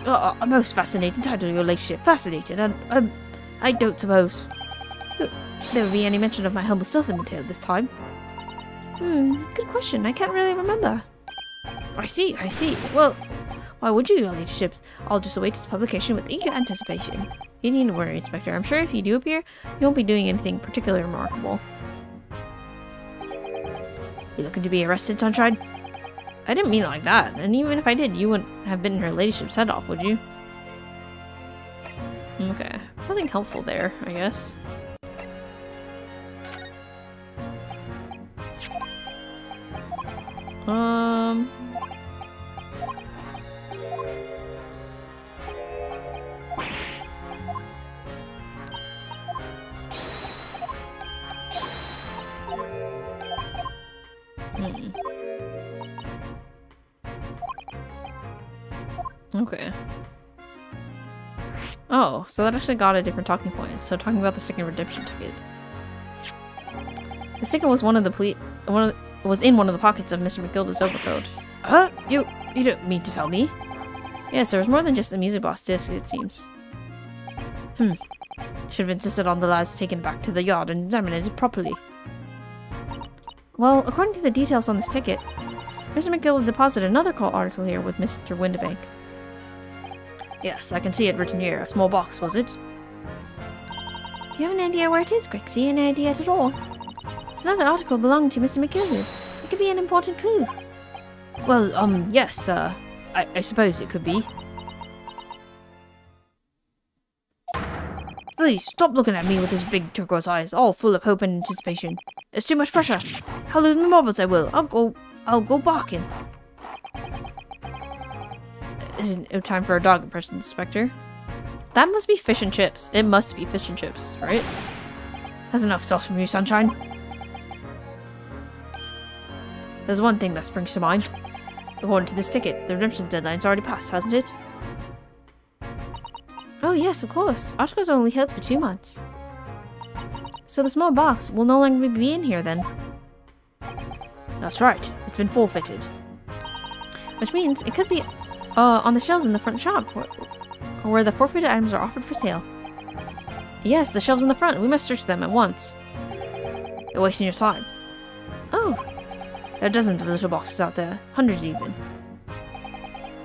A most fascinating title, your ladyship. Fascinated, and I don't suppose there would be any mention of my humble self in the tale this time.
Good question. I can't really remember.
I see. Well, why would you, your ladyship? I'll just await its publication with eager anticipation. You needn't worry, Inspector. I'm sure if you do appear, you won't be doing anything particularly remarkable. You looking to be arrested, Sunshine? I didn't mean it like that, and even if I did, you wouldn't have bitten her ladyship's head off, would you? Okay. Nothing helpful there, I guess. Okay. Oh, so that actually got a different talking point. So talking about the second redemption ticket. The ticket was in one of the pockets of Mr. McGilda's overcoat. You don't mean to tell me? Yes, there was more than just the music box disc, it seems. Should have insisted on the lads taken back to the yard and examined it properly. Well, according to the details on this ticket, Mr. McGilda deposited another call article here with Mr. Windibank. Yes, I can see it written here. A small box, was it?
Do you have an idea where it is, Grixie? Any idea at all? It's another article belonging to Mr. McGilda. It could be an important clue.
Well, yes, I suppose it could be. Please, stop looking at me with those big turquoise eyes, all full of hope and anticipation. It's too much pressure. I'll lose my marbles, I will. I'll go I'll go barking. Isn't it time for a dog impression, Inspector? That must be fish and chips. It must be fish and chips, right? That's enough sauce from you, Sunshine. There's one thing that springs to mind. According to this ticket, the redemption deadline's already passed, hasn't it?
Oh yes, of course. Articles are only held for 2 months. So the small box will no longer be in here then?
That's right. It's been forfeited.
Which means it could be on the shelves in the front shop, where the forfeited items are offered for sale.
Yes, the shelves in the front. We must search them at once. You're wasting your time.
Oh.
There are dozens of little boxes out there. Hundreds even.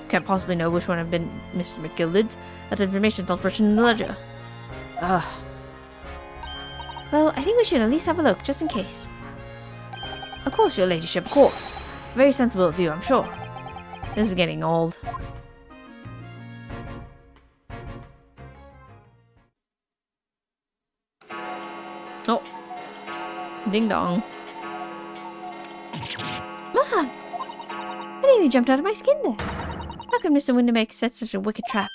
Can't possibly know which one have been Mr. McGilded's. That information's not written in the ledger. Ugh.
Well, I think we should at least have a look, just in case.
Of course, your ladyship, of course. Very sensible of you, I'm sure. This is getting old. Oh. Ding dong.
Ah! I nearly jumped out of my skin there. How come Mr. Windermere set such a wicked trap?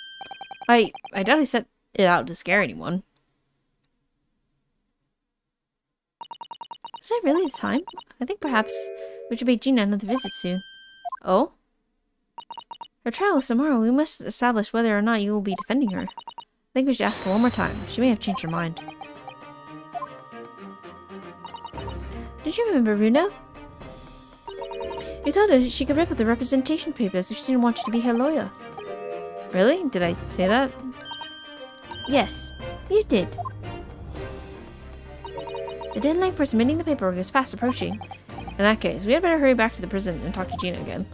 I doubt he set it out to scare anyone.
Is that really the time? I think perhaps we should pay Gina another visit soon.
Oh?
Her trial is tomorrow. We must establish whether or not you will be defending her. I think we should ask her one more time. She may have changed her mind. Did you remember Runa? You told her she could rip up the representation papers if she didn't want you to be her lawyer.
Really? Did I say that?
Yes, you did. The deadline for submitting the paperwork is fast approaching.
In that case, we had better hurry back to the prison and talk to Gina again.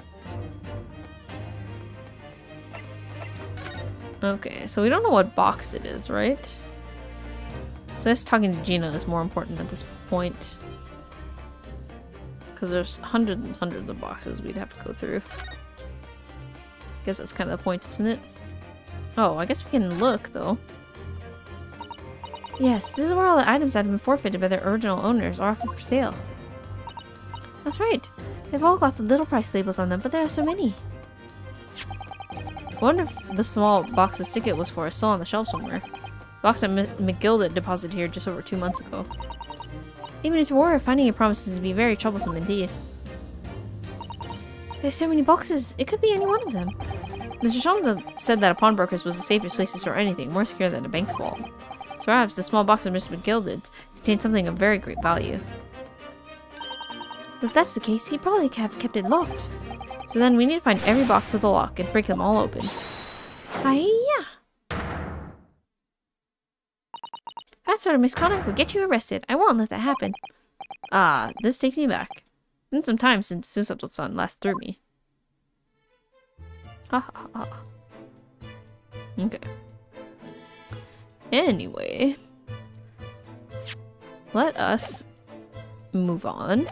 Okay, so we don't know what box it is, right? So this talking to Gina is more important at this point. Because there's hundreds and hundreds of boxes we'd have to go through. Guess that's kind of the point, isn't it? Oh, I guess we can look, though.
Yes, this is where all the items that have been forfeited by their original owners are offered for sale. That's right. They've all got the little price labels on them, but there are so many.
I wonder if the small box this ticket was for is still on the shelf somewhere. The box that McGilded deposited here just over 2 months ago.
Even if it were, finding it promises to be very troublesome indeed. There's so many boxes, it could be any one of them.
Mr. Johnson said that a pawnbroker's was the safest place to store anything, more secure than a bank vault. So perhaps the small box of Mr. McGilded contained something of very great value.
If that's the case, he probably kept it locked.
So then we need to find every box with a lock and break them all open.
Hiya! That sort of misconduct would get you arrested. I won't let that happen.
Ah, this takes me back. It's been some time since Susato-san last threw me. Ha ha ha. Okay. Anyway. Let us move on.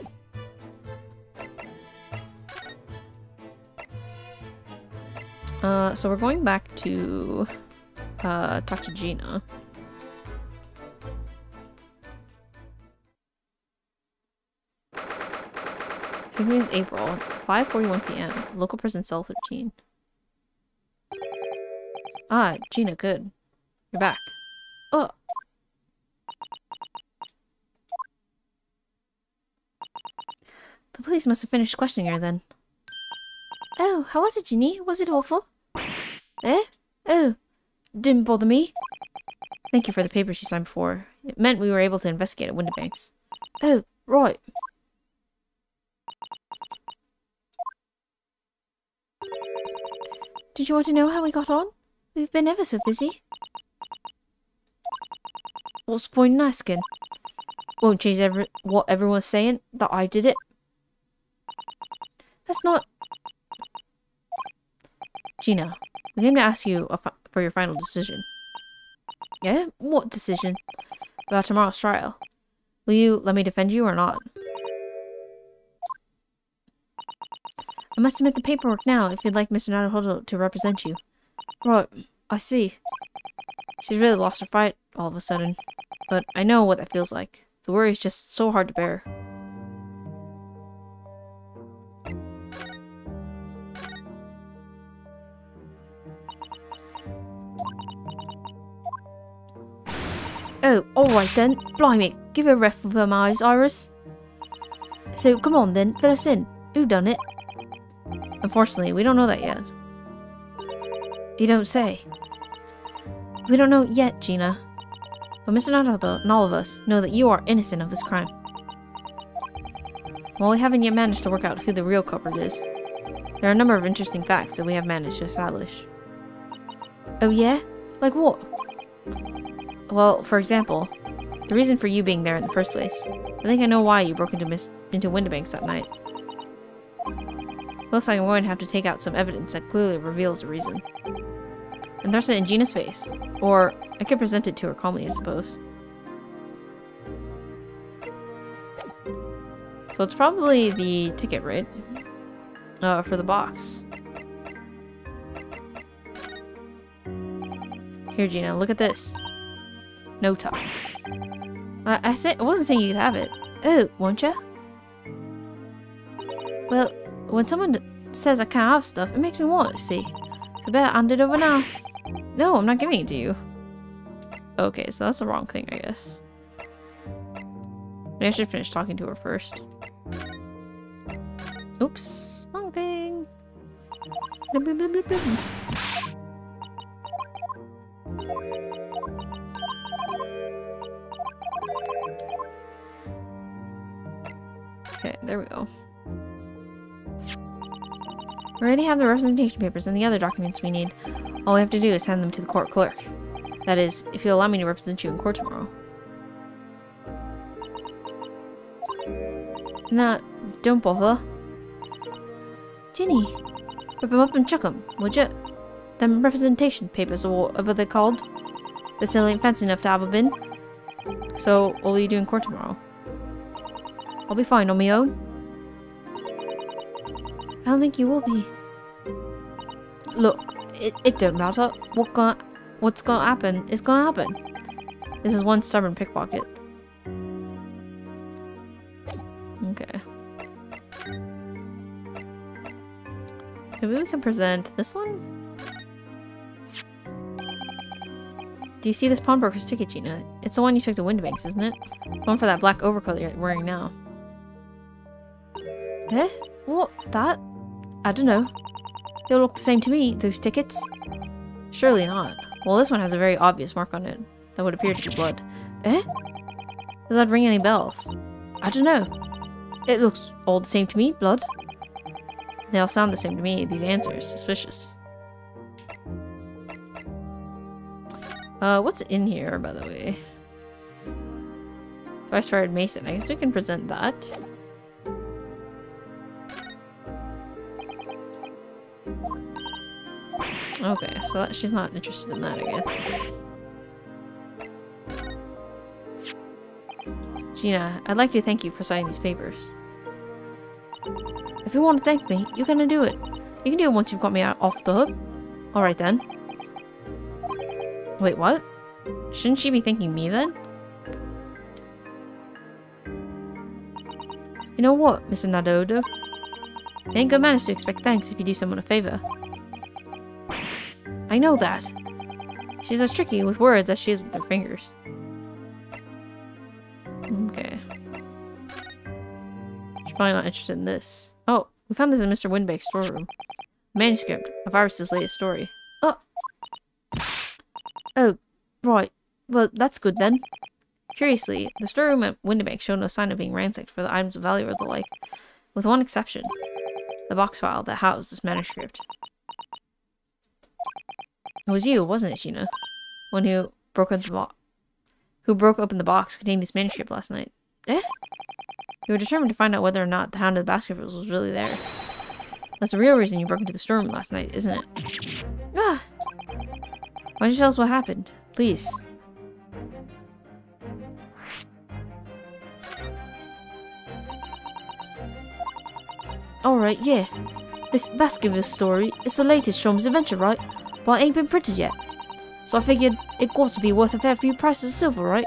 So we're going back to talk to Gina. April, 5:41 p.m. Local prison cell 13. Ah, Gina, good. You're back.
Oh. The police must have finished questioning her then. Oh, how was it, Ginny? Was it awful? Eh? Oh, didn't bother me.
Thank you for the papers you signed before. It meant we were able to investigate at Windibanks.
Oh, right. Did you want to know how we got on? We've been ever so busy.
What's the point in asking? Won't change what everyone's saying, that I did it.
That's not...
Gina, we came to ask you for your final decision.
Yeah? What decision?
About tomorrow's trial. Will you let me defend you or not?
I must submit the paperwork now if you'd like Mr. Naruhodo to represent you.
Right, I see. She's really lost her fight all of a sudden. But I know what that feels like. The worry is just so hard to bear.
Oh, alright then. Blimey, give her a ref with her eyes, Iris. So, come on then, fill us in. Who done it?
Unfortunately, we don't know that yet.
You don't say. We don't know yet, Gina. But Mr. Naruto and all of us know that you are innocent of this crime.
While we haven't yet managed to work out who the real culprit is, there are a number of interesting facts that we have managed to establish.
Oh yeah? Like what?
Well, for example, the reason for you being there in the first place. I think I know why you broke into Windibanks that night. Looks like I'm going to have to take out some evidence that clearly reveals the reason. And thrust it in Gina's face. Or, I could present it to her calmly, I suppose. So it's probably the ticket, right? For the box. Here, Gina, look at this. No time.
I wasn't saying you could have it. Oh, won't ya? Well, when someone says I can't have stuff, it makes me want it, see? So better hand it over now.
No, I'm not giving it to you. Okay, so that's the wrong thing, I guess. Maybe I should finish talking to her first. Oops, wrong thing. Blub, blub, blub, blub, blub. Okay, there we go.
We already have the representation papers and the other documents we need. All we have to do is hand them to the court clerk.
That is, if you'll allow me to represent you in court tomorrow.
Nah, don't bother. Ginny, rip 'em up and chuck 'em, would ya? Them representation papers, or whatever they're called. They still ain't fancy enough to have a bin.
So, what will you do in court tomorrow?
I'll be fine on my own. I don't think you will be. Look, it don't matter. What's gonna happen is gonna happen.
This is one stubborn pickpocket. Okay. Maybe we can present this one? Do you see this pawnbroker's ticket, Gina? It's the one you took to Windibanks, isn't it? The one for that black overcoat you're wearing now.
Eh? What? That? I don't know. They all look the same to me, those tickets.
Surely not. Well, this one has a very obvious mark on it. That would appear to be blood.
Eh?
Does that ring any bells?
I don't know. It looks all the same to me, blood.
They all sound the same to me. These answers. Suspicious. What's in here, by the way? Twice-fired mason. I guess we can present that. Okay, so she's not interested in that, I guess. Gina, I'd like to thank you for signing these papers.
If you want to thank me, you're gonna do it. You can do it once you've got me out off the hook. Alright then.
Wait, what? Shouldn't she be thanking me then?
You know what, Mr. Naruto? It ain't good manners to expect thanks if you do someone a favor. I know that.
She's as tricky with words as she is with her fingers. Okay. She's probably not interested in this. Oh, we found this in Mr. Winbake's storeroom. A manuscript of Iris' latest story.
Oh, right. Well, that's good then.
Curiously, the storeroom at Windibank showed no sign of being ransacked for the items of value or the like, with one exception. The box file that housed this manuscript. It was you, wasn't it, Gina? One who broke open the box containing this manuscript last night.
Eh?
You were determined to find out whether or not the Hound of the Baskervilles was really there. That's the real reason you broke into the storeroom last night, isn't it?
Ah!
Why don't you tell us what happened? Please.
Alright, yeah. This Baskerville story is the latest Shrom's adventure, right? But it ain't been printed yet. So I figured it got to be worth a fair few prices of silver, right?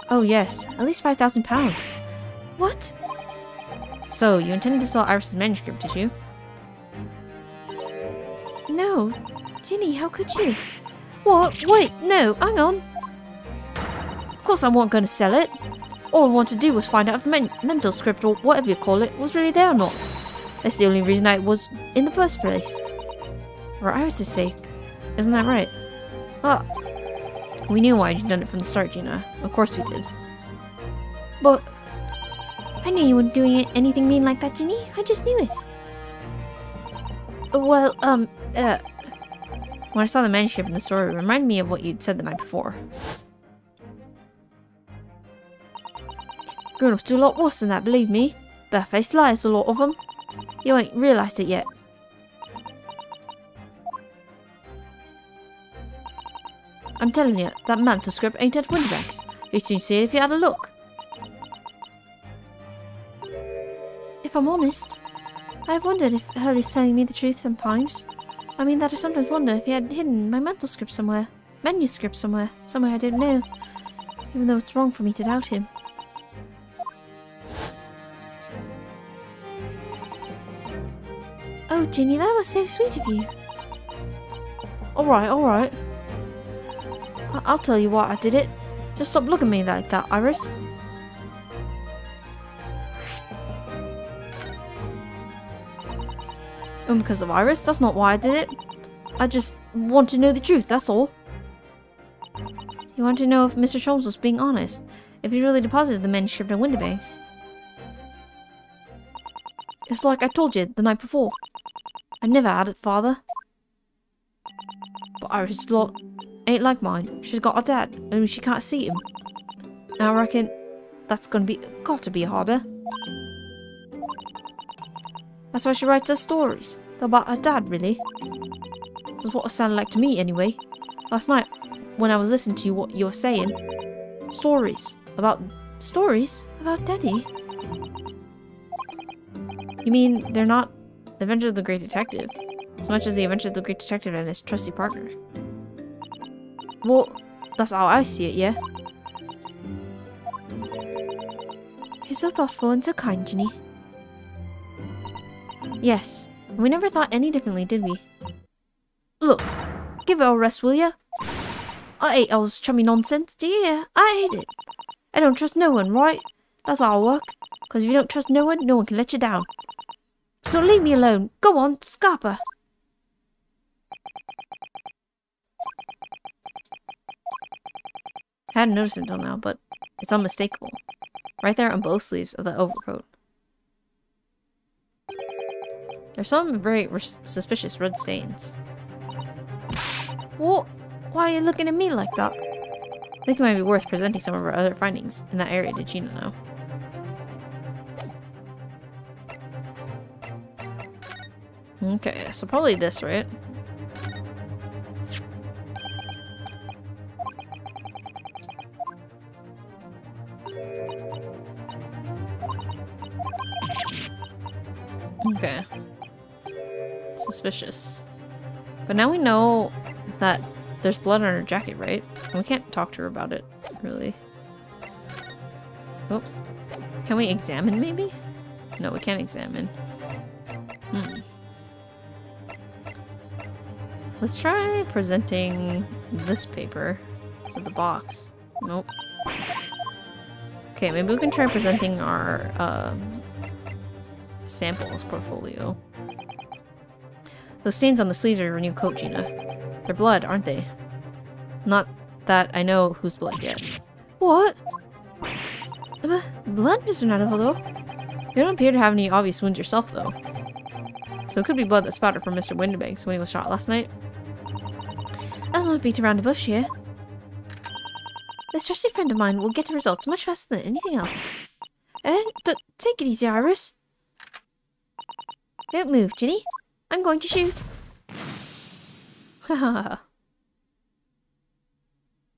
Oh yes, at least £5,000.
What?
So, you intended to sell Iris' manuscript, did you?
No. Ginny, how could you? What? Wait, no, hang on. Of course I wasn't going to sell it. All I wanted to do was find out if the mental script, or whatever you call it, was really there or not. That's the only reason I was in the first place. For Iris' sake. Isn't that right? Ah. We knew why you'd done it from the start, Gina. Of course we did.
But I knew you weren't doing anything mean like that, Ginny. I just knew it.
Well,
When I saw the manuscript in the store, it reminded me of what you'd said the night before.
Grown-ups do a lot worse than that, believe me. Barefaced liars, a lot of them. You ain't realised it yet. I'm telling you, that mantle script ain't at Winterbank's. You'd soon see it if you had a look. If I'm honest, I've wondered if Hurley's telling me the truth sometimes. I mean that I sometimes wonder if he had hidden my manuscript somewhere. Manuscript somewhere. Somewhere I don't know. Even though it's wrong for me to doubt him. Oh, Ginny, that was so sweet of you. Alright, alright. I'll tell you why I did it. Just stop looking at me like that, Iris. And because of Iris, that's not why I did it. I just want to know the truth, that's all. You want to know if Mr. Sholmes was being honest? If he really deposited the manuscript in Winterbanks? It's like I told you the night before. I never had it, Father. But Iris' lot ain't like mine. She's got a dad, only she can't see him. And I reckon that's got to be harder. That's why she writes her stories. They're about her dad, really. This is what it sounded like to me, anyway. Last night, when I was listening to what you were saying. Stories about Daddy? You mean they're not The Adventure of the Great Detective, as much as The Adventure of the Great Detective and his trusty partner? Well, that's how I see it, yeah? You're so thoughtful and so kind, Ginny. Yes, we never thought any differently, did we? Look, give it a rest, will ya? I hate all this chummy nonsense, do you hear? I hate it. I don't trust no one, right? That's how I work. Because if you don't trust no one can let you down. So leave me alone. Go on, Scarpa. I hadn't noticed until now, but it's unmistakable. Right there on both sleeves of the overcoat. There's some very suspicious red stains. What? Why are you looking at me like that? I think it might be worth presenting some of our other findings in that area to Gina now. Okay, so probably this, right? Okay. Suspicious. But now we know that there's blood on her jacket, right? And we can't talk to her about it, really. Oh. Can we examine, maybe? No, we can't examine. Let's try presenting this paper with the box. Nope. Okay, maybe we can try presenting our samples portfolio. Those stains on the sleeves of your new coat, Gina. They're blood, aren't they? Not that I know whose blood yet. What? Blood, Mr. Nadahogo? You don't appear to have any obvious wounds yourself, though. So it could be blood that spattered from Mr. Winterbanks when he was shot last night. That's not beat around the bush here. This trusty friend of mine will get the results much faster than anything else. Take it easy, Iris. Don't move, Ginny. I'm going to shoot. Haha.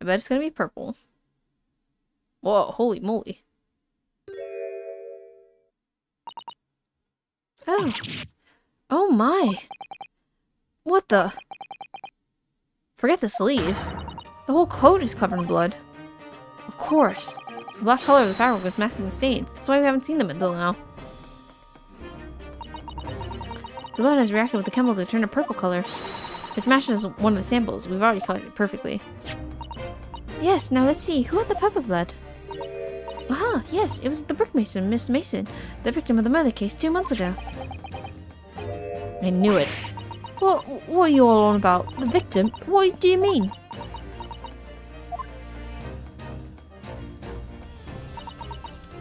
I bet it's gonna be purple. Whoa, holy moly. Oh. Oh my. What the? Forget the sleeves. The whole coat is covered in blood. Of course. The black color of the fabric was masking the stains. That's why we haven't seen them until now. The blood has reacted with the chemical to turn a purple color.
It matches one of the samples we've already collected perfectly.
Yes, now let's see. Who had the pepper blood? Aha, yes, it was the brickmason, Miss Mason, the victim of the murder case 2 months ago.
I knew it.
What are you all on about? The victim? What do you mean?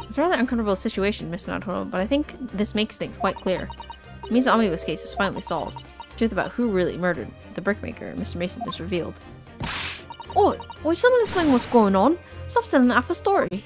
It's a rather uncomfortable situation, Mr. Notoro, but I think this makes things quite clear. It means the omnibus case is finally solved. The truth about who really murdered the brickmaker, Mr. Mason, is revealed.
Oh, will someone explain what's going on? Stop telling half a story.